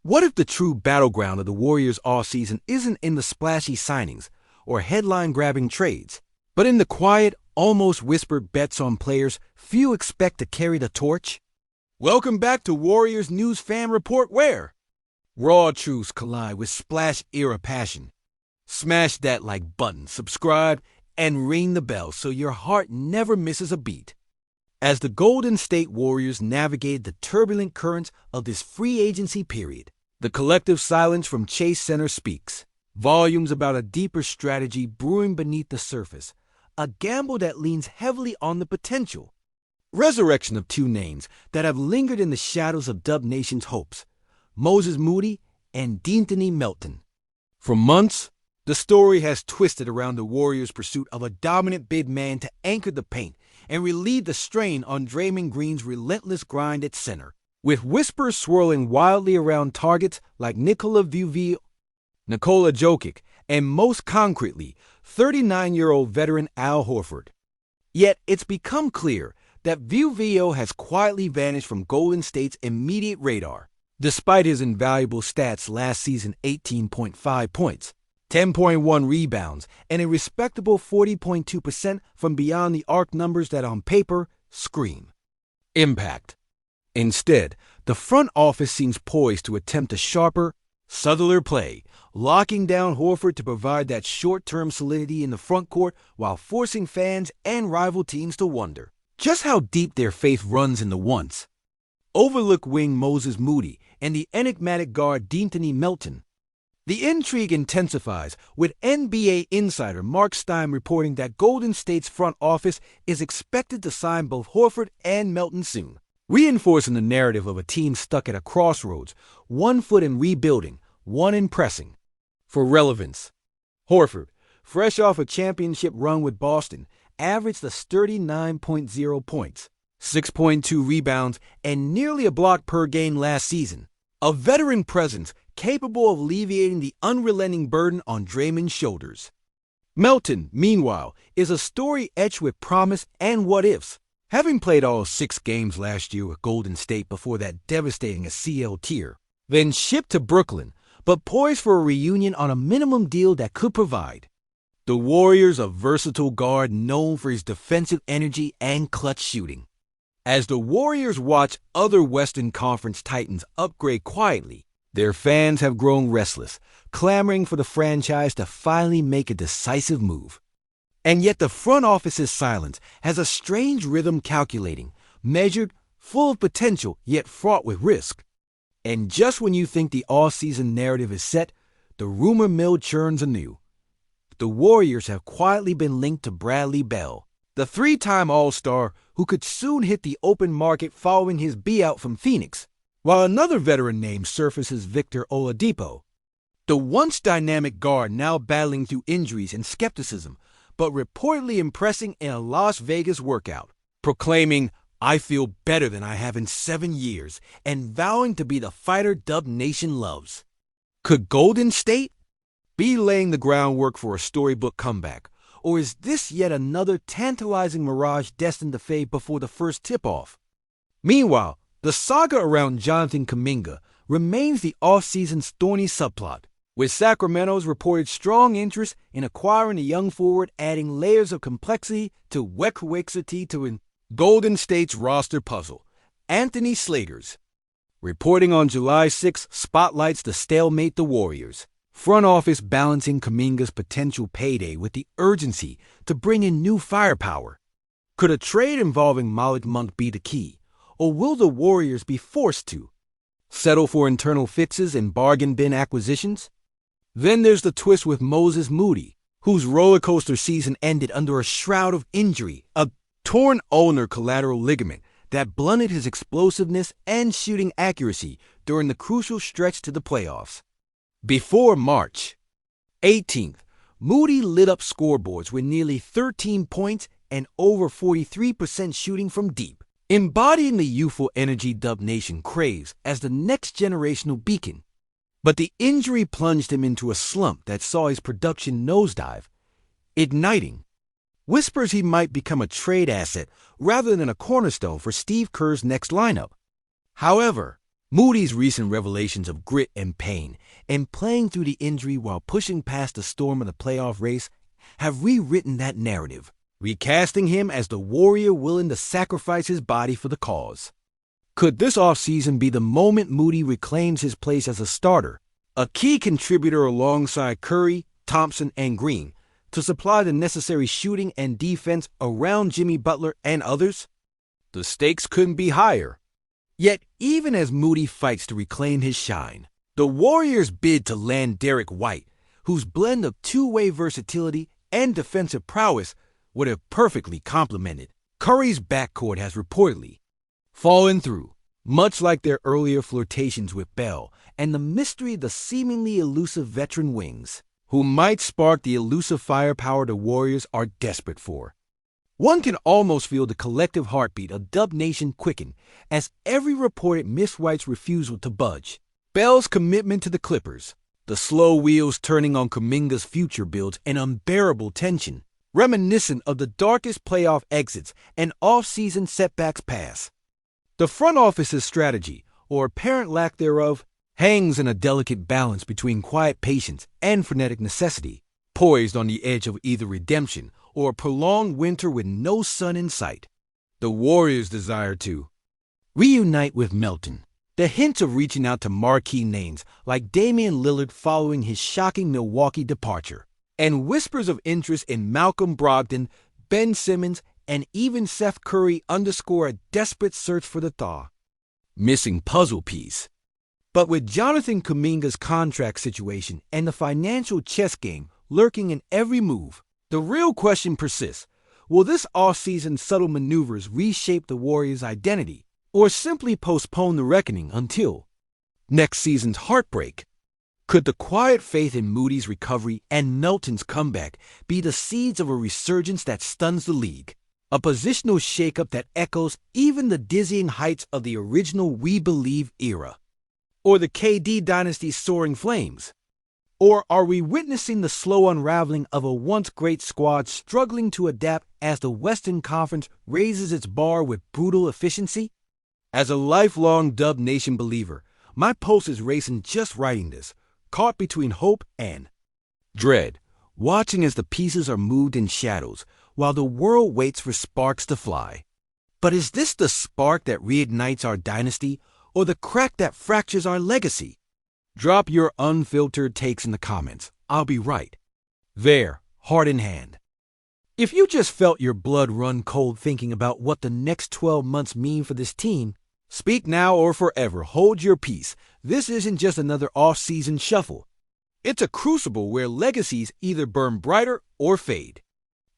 What if the true battleground of the Warriors offseason isn't in the splashy signings or headline-grabbing trades, but in the quiet, almost whispered bets on players few expect to carry the torch? Welcome back to Warriors News Fan Report, where raw truths collide with splash-era passion. Smash that like button, subscribe, and ring the bell so your heart never misses a beat. As the Golden State Warriors navigate the turbulent currents of this free agency period, the collective silence from Chase Center speaks volumes about a deeper strategy brewing beneath the surface, a gamble that leans heavily on the potential resurrection of two names that have lingered in the shadows of Dub Nation's hopes: Moses Moody and De'Anthony Melton. For months, the story has twisted around the Warriors' pursuit of a dominant big man to anchor the paint and relieve the strain on Draymond Green's relentless grind at center, with whispers swirling wildly around targets like Nikola Jokic, and most concretely, 39-year-old veteran Al Horford. Yet it's become clear that Vuvio has quietly vanished from Golden State's immediate radar, despite his invaluable stats last season: 18.5 points, 10.1 rebounds, and a respectable 40.2% from beyond the arc numbers that on paper scream impact. Instead, the front office seems poised to attempt a sharper, subtler play, locking down Horford to provide that short-term solidity in the front court while forcing fans and rival teams to wonder just how deep their faith runs in the once overlooked wing Moses Moody and the enigmatic guard De'Anthony Melton. The intrigue intensifies, with NBA insider Mark Stein reporting that Golden State's front office is expected to sign both Horford and Melton soon, reinforcing the narrative of a team stuck at a crossroads, one foot in rebuilding, one in pressing. For relevance, Horford, fresh off a championship run with Boston, averaged a sturdy 9.0 points, 6.2 rebounds, and nearly a block per game last season. A veteran presence capable of alleviating the unrelenting burden on Draymond's shoulders. Melton, meanwhile, is a story etched with promise and what-ifs. Having played all 6 games last year with Golden State before that devastating ACL tear, then shipped to Brooklyn, but poised for a reunion on a minimum deal that could provide the Warriors a versatile guard known for his defensive energy and clutch shooting. As the Warriors watch other Western Conference Titans upgrade quietly, their fans have grown restless, clamoring for the franchise to finally make a decisive move. And yet the front office's silence has a strange rhythm, calculating, measured, full of potential, yet fraught with risk. And just when you think the all-season narrative is set, the rumor mill churns anew. The Warriors have quietly been linked to Bradley Beal, the 3-time All-Star who could soon hit the open market following his buyout from Phoenix, while another veteran name surfaces: Victor Oladipo, the once dynamic guard now battling through injuries and skepticism, but reportedly impressing in a Las Vegas workout, proclaiming, "I feel better than I have in 7 years," and vowing to be the fighter Dub Nation loves. Could Golden State be laying the groundwork for a storybook comeback, or is this yet another tantalizing mirage destined to fade before the first tip-off? Meanwhile, the saga around Jonathan Kuminga remains the offseason's thorny subplot, with Sacramento's reported strong interest in acquiring the young forward, adding layers of complexity to Golden State's roster puzzle. Anthony Slaters, reporting on July 6, spotlights the stalemate the Warriors' front office balancing Kuminga's potential payday with the urgency to bring in new firepower. Could a trade involving Malik Monk be the key, or will the Warriors be forced to settle for internal fixes and bargain bin acquisitions? Then there's the twist with Moses Moody, whose roller coaster season ended under a shroud of injury, a torn ulnar collateral ligament that blunted his explosiveness and shooting accuracy during the crucial stretch to the playoffs. Before March 18th, Moody lit up scoreboards with nearly 13 points and over 43% shooting from deep, embodying the youthful energy Dub Nation craves as the next generational beacon. But the injury plunged him into a slump that saw his production nosedive, igniting whispers he might become a trade asset rather than a cornerstone for Steve Kerr's next lineup. However, Moody's recent revelations of grit and pain and playing through the injury while pushing past the storm of the playoff race have rewritten that narrative, recasting him as the warrior willing to sacrifice his body for the cause. Could this offseason be the moment Moody reclaims his place as a starter, a key contributor alongside Curry, Thompson, and Green, to supply the necessary shooting and defense around Jimmy Butler and others? The stakes couldn't be higher. Yet, even as Moody fights to reclaim his shine, the Warriors bid to land Derek White, whose blend of two-way versatility and defensive prowess would have perfectly complemented Curry's backcourt has reportedly fallen through, much like their earlier flirtations with Bell and the mystery of the seemingly elusive veteran wings, who might spark the elusive firepower the Warriors are desperate for. One can almost feel the collective heartbeat of Dub Nation quicken as every reported Miss White's refusal to budge, Bell's commitment to the Clippers, the slow wheels turning on Kuminga's future builds an unbearable tension, reminiscent of the darkest playoff exits and off-season setbacks past. The front office's strategy, or apparent lack thereof, hangs in a delicate balance between quiet patience and frenetic necessity, poised on the edge of either redemption or a prolonged winter with no sun in sight. The Warriors desire to reunite with Melton. The hints of reaching out to marquee names like Damian Lillard following his shocking Milwaukee departure, and whispers of interest in Malcolm Brogdon, Ben Simmons, and even Seth Curry underscore a desperate search for the thaw. Missing puzzle piece. But with Jonathan Kuminga's contract situation and the financial chess game lurking in every move, the real question persists. Will this offseason's subtle maneuvers reshape the Warriors' identity, or simply postpone the reckoning until next season's heartbreak? Could the quiet faith in Moody's recovery and Melton's comeback be the seeds of a resurgence that stuns the league? A positional shakeup that echoes even the dizzying heights of the original We Believe era? Or the KD dynasty's soaring flames? Or are we witnessing the slow unraveling of a once great squad struggling to adapt as the Western Conference raises its bar with brutal efficiency? As a lifelong Dub Nation believer, my pulse is racing just writing this, caught between hope and dread, watching as the pieces are moved in shadows while the world waits for sparks to fly. But is this the spark that reignites our dynasty, or the crack that fractures our legacy? Drop your unfiltered takes in the comments. I'll be right there, heart in hand. If you just felt your blood run cold thinking about what the next 12 months mean for this team, speak now or forever hold your peace. This isn't just another off-season shuffle. It's a crucible where legacies either burn brighter or fade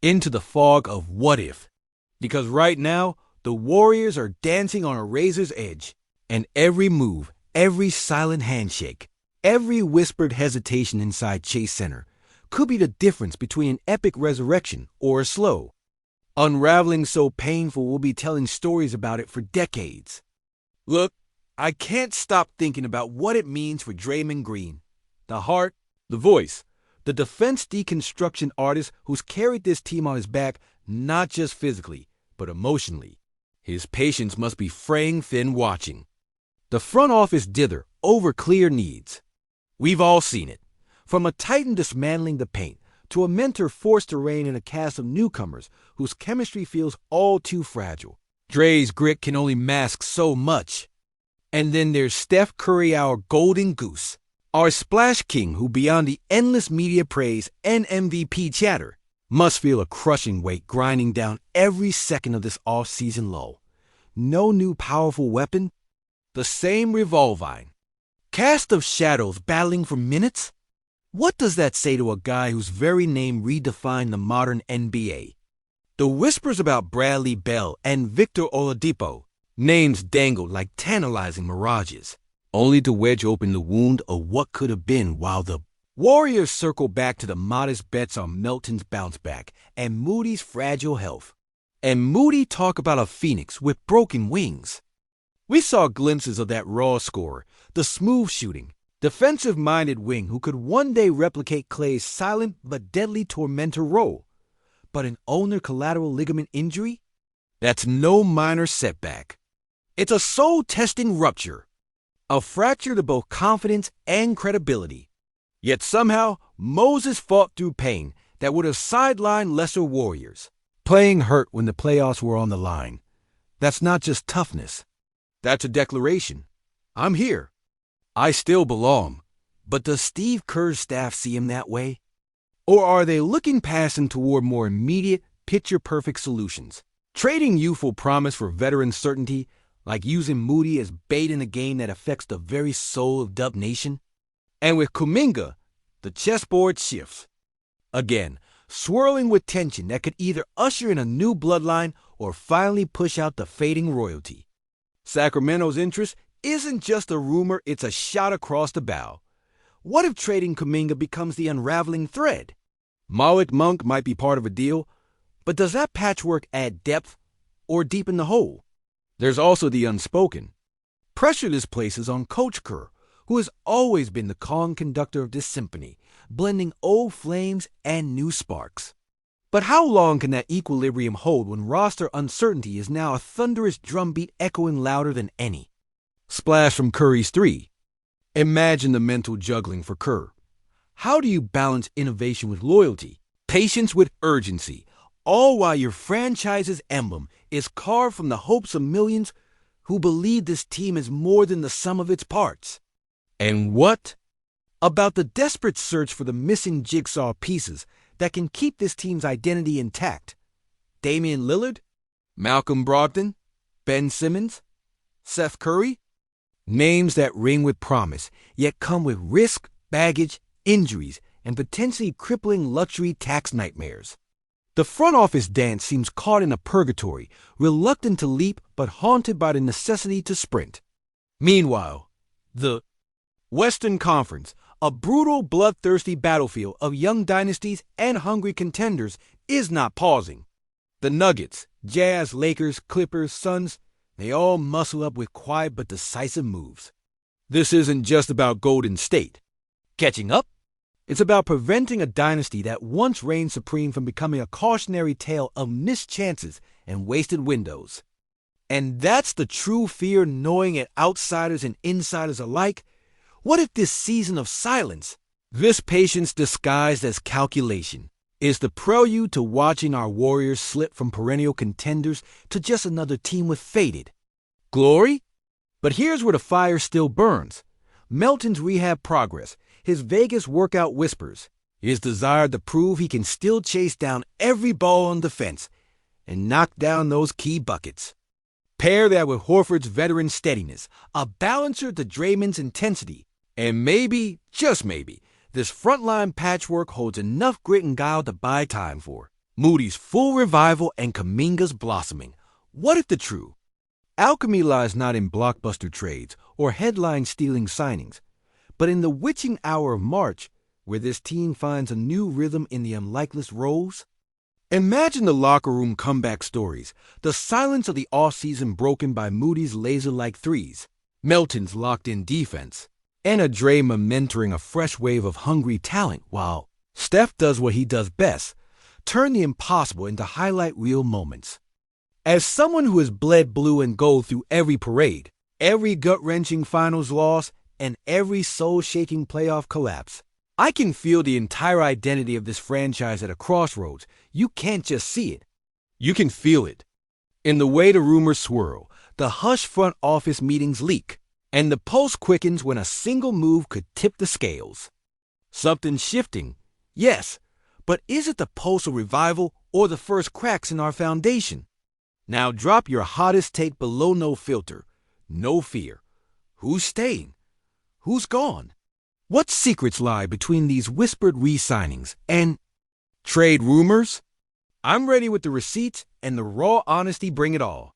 into the fog of what if. Because right now, the Warriors are dancing on a razor's edge, and every move, every silent handshake, every whispered hesitation inside Chase Center could be the difference between an epic resurrection or a slow unraveling so painful we'll be telling stories about it for decades. Look, I can't stop thinking about what it means for Draymond Green, the heart, the voice, the defense deconstruction artist who's carried this team on his back not just physically, but emotionally. His patience must be fraying thin watching the front office dither over clear needs. We've all seen it, from a titan dismantling the paint to a mentor forced to rein in a cast of newcomers whose chemistry feels all too fragile. Dre's grit can only mask so much. And then there's Steph Curry, our golden goose, our splash king who, beyond the endless media praise and MVP chatter, must feel a crushing weight grinding down every second of this off-season lull. No new powerful weapon, the same revolvine cast of shadows battling for minutes? What does that say to a guy whose very name redefined the modern NBA? The whispers about Bradley Beal and Victor Oladipo, names dangled like tantalizing mirages, only to wedge open the wound of what could have been, while the Warriors circle back to the modest bets on Melton's bounce back and Moody's fragile health. And Moody talk about a phoenix with broken wings. We saw glimpses of that raw scorer, the smooth shooting, defensive-minded wing who could one day replicate Clay's silent but deadly tormentor role. But an ulnar collateral ligament injury? That's no minor setback. It's a soul-testing rupture. A fracture to both confidence and credibility. Yet somehow, Moses fought through pain that would have sidelined lesser warriors. Playing hurt when the playoffs were on the line. That's not just toughness. That's a declaration. I'm here. I still belong. But does Steve Kerr's staff see him that way? Or are they looking past him toward more immediate, picture-perfect solutions? Trading youthful promise for veteran certainty, like using Moody as bait in a game that affects the very soul of Dub Nation? And with Kuminga, the chessboard shifts. Again, swirling with tension that could either usher in a new bloodline or finally push out the fading royalty. Sacramento's interest isn't just a rumor, it's a shot across the bow. What if trading Kuminga becomes the unraveling thread? Malik Monk might be part of a deal, but does that patchwork add depth or deepen the hole? There's also the unspoken. Pressure this places on Coach Kerr, who has always been the calm conductor of this symphony, blending old flames and new sparks. But how long can that equilibrium hold when roster uncertainty is now a thunderous drumbeat echoing louder than any? Splash from Curry's three. Imagine the mental juggling for Kerr. How do you balance innovation with loyalty, patience with urgency, all while your franchise's emblem is carved from the hopes of millions who believe this team is more than the sum of its parts? And what about the desperate search for the missing jigsaw pieces that can keep this team's identity intact? Damian Lillard? Malcolm Brogdon? Ben Simmons? Seth Curry? Names that ring with promise, yet come with risk, baggage, injuries, and potentially crippling luxury tax nightmares. The front office dance seems caught in a purgatory, reluctant to leap but haunted by the necessity to sprint. Meanwhile, the Western Conference, a brutal, bloodthirsty battlefield of young dynasties and hungry contenders, is not pausing. The Nuggets, Jazz, Lakers, Clippers, Suns, they all muscle up with quiet but decisive moves. This isn't just about Golden State catching up. It's about preventing a dynasty that once reigned supreme from becoming a cautionary tale of missed chances and wasted windows. And that's the true fear gnawing at outsiders and insiders alike. What if this season of silence, this patience disguised as calculation, is the prelude to watching our Warriors slip from perennial contenders to just another team with faded glory? But here's where the fire still burns. Melton's rehab progress, his Vegas workout whispers, his desire to prove he can still chase down every ball on defense and knock down those key buckets. Pair that with Horford's veteran steadiness, a balancer to Draymond's intensity, and maybe, just maybe, this frontline patchwork holds enough grit and guile to buy time for Moody's full revival and Kuminga's blossoming. What if the true alchemy lies not in blockbuster trades or headline-stealing signings, but in the witching hour of March, where this team finds a new rhythm in the unlikeless roles? Imagine the locker room comeback stories, the silence of the offseason broken by Moody's laser-like threes, Melton's locked-in defense, and a Draymond mentoring a fresh wave of hungry talent while Steph does what he does best, turn the impossible into highlight reel moments. As someone who has bled blue and gold through every parade, every gut-wrenching finals loss, and every soul-shaking playoff collapse, I can feel the entire identity of this franchise at a crossroads. You can't just see it. You can feel it. In the way the rumors swirl, the hush front office meetings leak, and the pulse quickens when a single move could tip the scales. Something's shifting, yes, but is it the pulse of revival or the first cracks in our foundation? Now drop your hottest take below no filter. No fear. Who's staying? Who's gone? What secrets lie between these whispered re-signings and trade rumors? I'm ready with the receipts and the raw honesty. Bring it all.